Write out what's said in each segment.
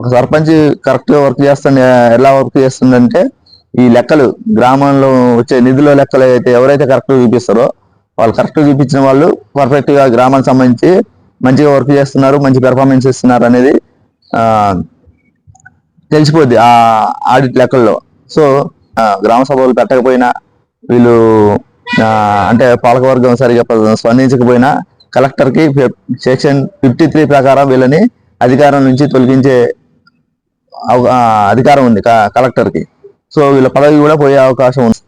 ఒక సర్పంచ్ కరెక్ట్ గా వర్క్ చేస్తుంది. ఎలా వర్క్ చేస్తుందంటే ఈ లెక్కలు గ్రామంలో వచ్చే నిధుల లెక్కలు అయితే ఎవరైతే కరెక్ట్ చూపిస్తారో వాళ్ళు కరెక్ట్ చూపించిన వాళ్ళు పర్ఫెక్ట్ గా గ్రామానికి సంబంధించి మంచిగా వర్క్ చేస్తున్నారు, మంచి పెర్ఫార్మెన్స్ ఇస్తున్నారు అనేది ఆ తెలిసిపోద్ది ఆ ఆడిట్ లెక్కల్లో. సో గ్రామ సభలు పెట్టకపోయినా వీళ్ళు అంటే పాలకవర్గం సరిగా స్పందించకపోయినా కలెక్టర్ కి సెక్షన్ 53 ప్రకారం వీళ్ళని అధికారం నుంచి తొలగించే అధికారం ఉంది కలెక్టర్ కి. సో వీళ్ళ పదవి కూడా పోయే అవకాశం ఉంది.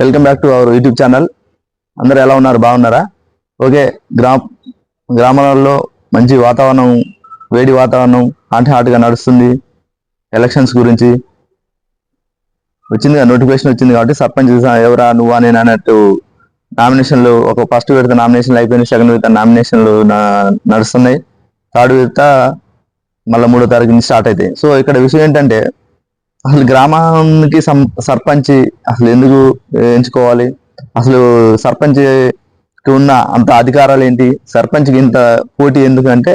Welcome back to our YouTube channel. అందరూ ఎలా ఉన్నారు? బాగున్నారా? ఓకే. గ్రామాలలో మంచి వాతావరణం, వేడి వాతావరణం హాట్గా నడుస్తుంది. ఎలక్షన్స్ గురించి వచ్చింది, నోటిఫికేషన్ వచ్చింది కాబట్టి సర్పంచ్ ఎవరా నువ్వా నేను అన్నట్టు నామినేషన్లు ఒక ఫస్ట్ విడత నామినేషన్లు అయిపోయినాయి, సెకండ్ విడత నామినేషన్లు నడుస్తున్నాయి, థర్డ్ విడత మళ్ళీ 3వ తారీఖు నుంచి స్టార్ట్ అవుతాయి. సో ఇక్కడ విషయం ఏంటంటే అసలు గ్రామానికి సర్పంచ్ అసలు ఎందుకు ఎంచుకోవాలి, అసలు సర్పంచ్ ఉన్న అంత అధికారాలు ఏంటి, సర్పంచ్కి ఇంత పోటీ ఎందుకంటే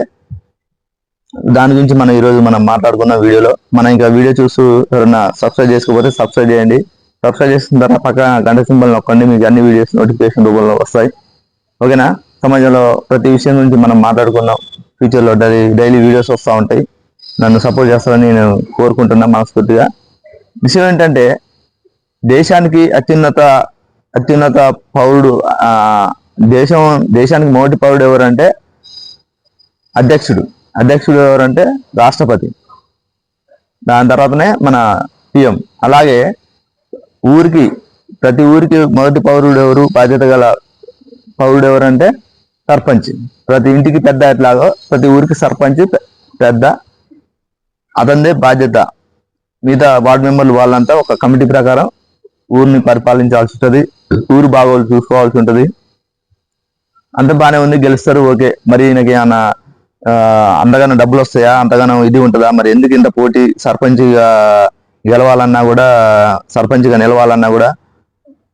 దాని గురించి మనం ఈరోజు మాట్లాడుకున్న వీడియోలో. మనం ఇంకా వీడియో చూస్తూ ఎవరైనా సబ్స్క్రైబ్ చేసుకోకపోతే సబ్స్క్రైబ్ చేయండి. సబ్స్క్రైబ్ చేసిన తర్వాత పక్కన గంట సింబల్ నొక్కండి, మీకు అన్ని వీడియోస్ నోటిఫికేషన్ రూపంలో వస్తాయి. ఓకేనా? సమాజంలో ప్రతి విషయం గురించి మనం మాట్లాడుకున్నాం. ఫ్యూచర్లో డైలీ వీడియోస్ వస్తూ ఉంటాయి. నన్ను సపోర్ట్ చేస్తారని నేను కోరుకుంటున్నా మనస్ఫూర్తిగా. విషయం ఏంటంటే దేశానికి అత్యున్నత పౌరుడు, దేశానికి మొదటి పౌరుడు ఎవరంటే అధ్యక్షుడు ఎవరంటే రాష్ట్రపతి, దాని తర్వాతనే మన పిఎం. అలాగే ప్రతి ఊరికి మొదటి పౌరుడు ఎవరు, బాధ్యత గల పౌరుడు ఎవరంటే సర్పంచ్. ప్రతి ఇంటికి పెద్ద ఎట్లాగో ప్రతి ఊరికి సర్పంచ్ పెద్ద, అతనిదే బాధ్యత. మిగతా వార్డు మెంబర్లు వాళ్ళంతా ఒక కమిటీ ప్రకారం ఊరిని పరిపాలించాల్సి ఉంటుంది, ఊరు బాగోలు చూసుకోవాల్సి ఉంటుంది. అంత బాగానే ఉంది, గెలుస్తారు, ఓకే. మరి ఈయనకి ఏమన్నా అంతగానో డబ్బులు వస్తాయా, అంతగానో ఇది ఉంటుందా? మరి ఎందుకు ఇంత పోటీ? సర్పంచ్గా గెలవాలన్నా కూడా, సర్పంచ్గా నిలవాలన్నా కూడా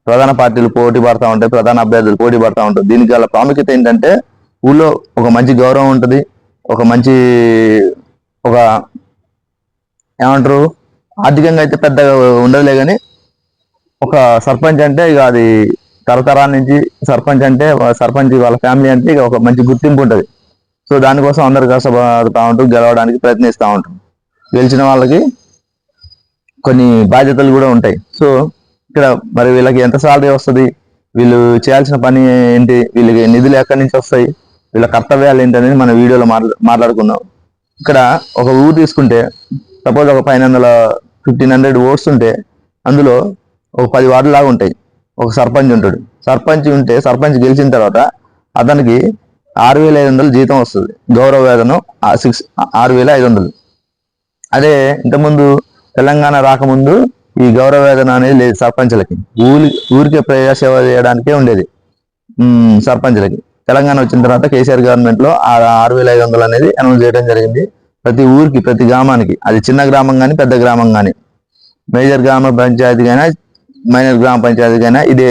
ప్రధాన పార్టీలు పోటీ పడతా ఉంటాయి, ప్రధాన అభ్యర్థులు పోటీ పడతా ఉంటారు. దీనికి గల ప్రాముఖ్యత ఏంటంటే ఊళ్ళో ఒక మంచి గౌరవం ఉంటుంది, ఒక మంచి ఏమంటారు ఆర్థికంగా అయితే పెద్దగా ఉండదులే, కానీ ఒక సర్పంచ్ అంటే ఇక అది తరతరాల నుంచి సర్పంచ్ వాళ్ళ ఫ్యామిలీ అంటే ఇక ఒక మంచి గుర్తింపు ఉంటుంది. సో దానికోసం అందరు కష్టపడుతూ ఉంటారు, గెలవడానికి ప్రయత్నిస్తూ ఉంటారు. గెలిచిన వాళ్ళకి కొన్ని బాధ్యతలు కూడా ఉంటాయి. సో ఇక్కడ మరి వీళ్ళకి ఎంత సాలరీ వస్తుంది, వీళ్ళు చేయాల్సిన పని ఏంటి, వీళ్ళకి నిధులు ఎక్కడి నుంచి వస్తాయి, వీళ్ళ కర్తవ్యాలు ఏంటి అనేది మన వీడియోలో మాట్లాడుకుందాం. ఇక్కడ ఒక ఊరు తీసుకుంటే సపోజ్ ఒక 1500 ఓట్స్ ఉంటే అందులో ఒక 10 వార్డులు లాగా ఉంటాయి. ఒక సర్పంచ్ ఉంటాడు. సర్పంచ్ గెలిచిన తర్వాత అతనికి 6500 జీతం వస్తుంది, గౌరవ వేతనం 6500. అదే ఇంతకుముందు తెలంగాణ రాకముందు ఈ గౌరవ వేతనం అనేది లేదు సర్పంచ్లకి. ఊరికే ప్రజా సేవ చేయడానికే ఉండేది సర్పంచ్లకి. తెలంగాణ వచ్చిన తర్వాత కేసీఆర్ గవర్నమెంట్ లో 6500 అనేది అనౌన్స్ చేయడం జరిగింది. ప్రతి ఊరికి, ప్రతి గ్రామానికి, అది చిన్న గ్రామం కానీ పెద్ద గ్రామం కానీ, మేజర్ గ్రామ పంచాయతీ కానీ మైనర్ గ్రామ పంచాయతీ కానీ ఇదే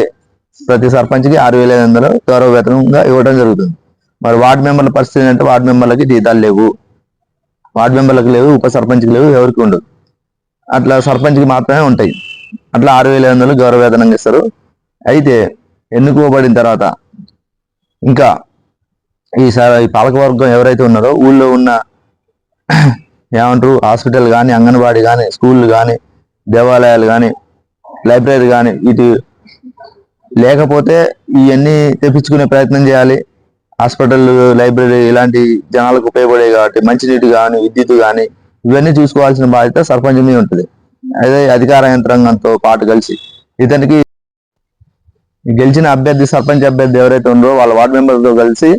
ప్రతి సర్పంచ్కి 6500 గౌరవ వేతనంగా ఇవ్వడం జరుగుతుంది. మరి వార్డు మెంబర్ల పరిస్థితి ఏంటంటే వార్డు మెంబర్లకి జీతాలు లేవు, ఉప సర్పంచ్కి లేవు, ఎవరికి ఉండదు. అట్లా సర్పంచ్కి మాత్రమే ఉంటాయి. అట్లా 6500 గౌరవ వేతనంగా ఇస్తారు. అయితే ఎన్నుకోబడిన తర్వాత ఇంకా ఈ పాలకవర్గం ఎవరైతే ఉన్నారో ఊళ్ళో ఉన్న ఏమంటారు హాస్పిటల్ కానీ, అంగన్వాడీ కానీ, స్కూళ్ళు కానీ, దేవాలయాలు కానీ, లైబ్రరీ కానీ ఇటు లేకపోతే ఇవన్నీ తెప్పించుకునే ప్రయత్నం చేయాలి. హాస్పిటల్, లైబ్రరీ ఇలాంటి జనాలకు ఉపయోగపడే కాబట్టి మంచినీటి కానీ, విద్యుత్ కానీ ఇవన్నీ చూసుకోవాల్సిన బాధ్యత సర్పంచ్ మీద ఉంటుంది. అదే అధికార యంత్రాంగంతో పాటు కలిసి ఇతనికి గెలిచిన సర్పంచ్ అభ్యర్థి ఎవరైతే ఉన్నారో వాళ్ళ వార్డు మెంబర్లతో కలిసి,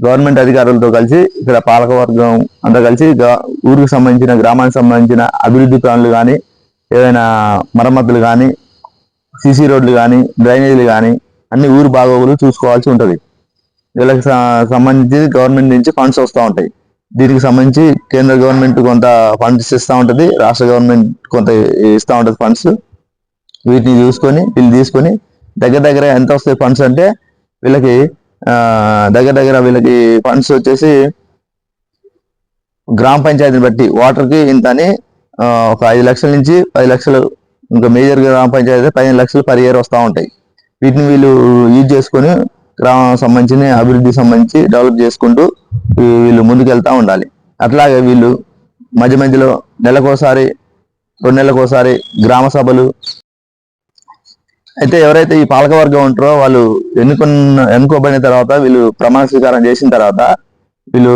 గవర్నమెంట్ అధికారులతో కలిసి, ఇక్కడ పాలకవర్గం అంతా కలిసి ఊరికి సంబంధించిన, గ్రామానికి సంబంధించిన అభివృద్ధి పనులు కానీ, ఏదైనా మరమ్మతులు కానీ, సిసి రోడ్లు కానీ, డ్రైనేజీలు కానీ అన్ని ఊరు బాగోగులు చూసుకోవాల్సి ఉంటుంది. వీళ్ళకి సంబంధించి గవర్నమెంట్ నుంచి ఫండ్స్ వస్తూ ఉంటాయి. దీనికి సంబంధించి కేంద్ర గవర్నమెంట్ కొంత ఫండ్స్ ఇస్తూ ఉంటుంది, రాష్ట్ర గవర్నమెంట్ కొంత ఇస్తూ ఉంటుంది ఫండ్స్. వీటిని వీళ్ళు తీసుకొని దగ్గర ఎంత వస్తాయి ఫండ్స్ అంటే వీళ్ళకి వీళ్ళకి ఫండ్స్ వచ్చేసి గ్రామ పంచాయతీని బట్టి వాటర్కి ఇంత అని ఒక 5 లక్షల నుంచి 10 లక్షలు, ఇంకా మేజర్ గ్రామ పంచాయతీ 15 లక్షలు పర్ ఇయర్ వస్తూ ఉంటాయి. వీటిని వీళ్ళు యూజ్ చేసుకొని గ్రామం సంబంధించిన అభివృద్ధికి సంబంధించి డెవలప్ చేసుకుంటూ వీళ్ళు ముందుకు వెళ్తూ ఉండాలి. అట్లాగే వీళ్ళు మధ్య మధ్యలో నెలకోసారి 2 నెలలకోసారి గ్రామ సభలు, అయితే ఎవరైతే ఈ పాలకవర్గం ఉంటారో వాళ్ళు ఎన్నుకోబడిన తర్వాత వీళ్ళు ప్రమాణ స్వీకారం చేసిన తర్వాత వీళ్ళు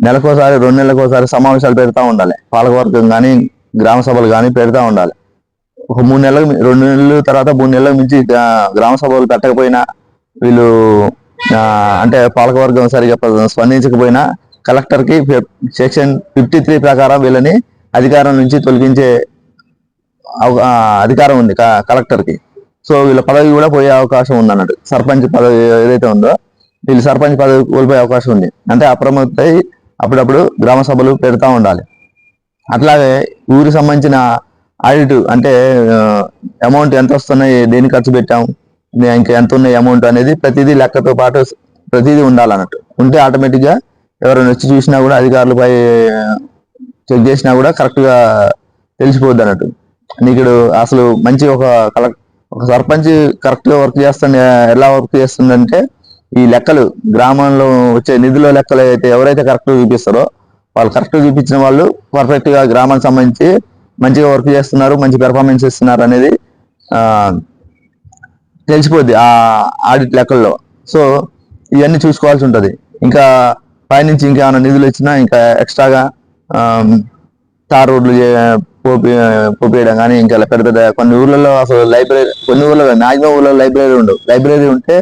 నెలకోసారి 2 నెలలకోసారి సమావేశాలు పెడతా ఉండాలి. పాలకవర్గం కానీ గ్రామ సభలు కానీ పెడతా ఉండాలి. ఒక 3 నెలలకు 2 నెలల తర్వాత 3 నెలలకు మించి గ్రామ సభలు పెట్టకపోయినా వీళ్ళు అంటే పాలకవర్గం సరిగా స్పందించకపోయినా కలెక్టర్కి సెక్షన్ 53 ప్రకారం వీళ్ళని అధికారం నుంచి తొలగించే అధికారం ఉంది కలెక్టర్కి. సో వీళ్ళ పదవి కూడా పోయే అవకాశం ఉంది అన్నట్టు. సర్పంచ్ పదవి ఏదైతే ఉందో వీళ్ళు సర్పంచ్ పదవి కోల్పోయే అవకాశం ఉంది. అంటే అప్రమత్తై అప్పుడప్పుడు గ్రామ సభలు పెడతా ఉండాలి. అట్లాగే ఊరికి సంబంధించిన ఆడిట్, అంటే అమౌంట్ ఎంత వస్తున్నాయి, దేని ఖర్చు పెట్టాం, ఇంకా ఎంత ఉన్నాయి అమౌంట్ అనేది ప్రతిదీ లెక్కతో పాటు ప్రతిదీ ఉండాలన్నట్టు. ఉంటే ఆటోమేటిక్గా ఎవరైనా వచ్చి చూసినా కూడా అధికారులపై చెక్ చేసినా కూడా కరెక్ట్గా తెలిసిపోద్ది అన్నట్టు. నీకు అసలు మంచి ఒక సర్పంచ్ కరెక్ట్గా వర్క్ చేస్తుంది. ఎలా వర్క్ చేస్తుందంటే ఈ లెక్కలు, గ్రామంలో వచ్చే నిధుల లెక్కలు అయితే ఎవరైతే కరెక్ట్గా చూపిస్తారో వాళ్ళు కరెక్ట్గా చూపించిన వాళ్ళు పర్ఫెక్ట్గా గ్రామానికి సంబంధించి మంచిగా వర్క్ చేస్తున్నారు, మంచి పెర్ఫార్మెన్స్ ఇస్తున్నారు అనేది తెలిసిపోద్ది ఆ ఆడిట్ లెక్కల్లో. సో ఇవన్నీ చూసుకోవాల్సి ఉంటుంది. ఇంకా పైనుంచి ఇంకేమైనా నిధులు వచ్చినా ఇంకా ఎక్స్ట్రాగా తార్ రోడ్లు పోపేయడం కానీ, ఇంకా పెద్ద పెద్ద కొన్ని ఊర్లలో అసలు లైబ్రరీ, కొన్ని ఊర్లలో మ్యాక్సిమం ఊర్లలో లైబ్రరీ ఉండవు. లైబ్రరీ ఉంటే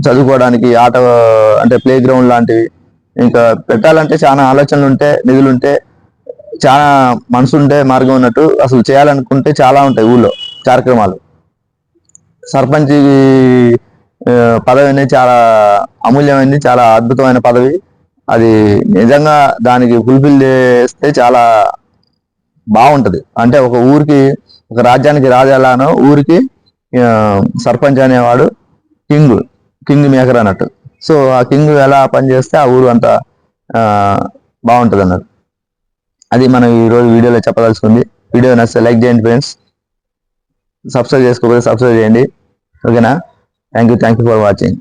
చదువుకోవడానికి ఆట, అంటే ప్లే గ్రౌండ్ లాంటివి ఇంకా పెట్టాలంటే చాలా ఆలోచనలు ఉంటే, నిధులు ఉంటే, చాలా మనసు ఉంటే మార్గం ఉన్నట్టు. అసలు చేయాలనుకుంటే చాలా ఉంటాయి ఊళ్ళో కార్యక్రమాలు. సర్పంచ్ పదవి అనేది చాలా అమూల్యమైనది, చాలా అద్భుతమైన పదవి. అది నిజంగా దానికి ఫుల్ఫిల్ చేస్తే చాలా బాగుంటది. అంటే ఒక ఊరికి, ఒక రాజ్యానికి రాజు ఎలానో ఊరికి సర్పంచ్ అనేవాడు కింగ్ మేకర్ అన్నట్టు. సో ఆ కింగ్ ఎలా పనిచేస్తే ఆ ఊరు అంతా బాగుంటుంది అన్నట్టు. అది మనం ఈరోజు వీడియోలో చెప్పదలుచుకుంది. వీడియో నచ్చితే లైక్ చేయండి ఫ్రెండ్స్, సబ్స్క్రైబ్ చేసుకోకపోతే సబ్స్క్రైబ్ చేయండి. ఓకేనా? Thank you for watching.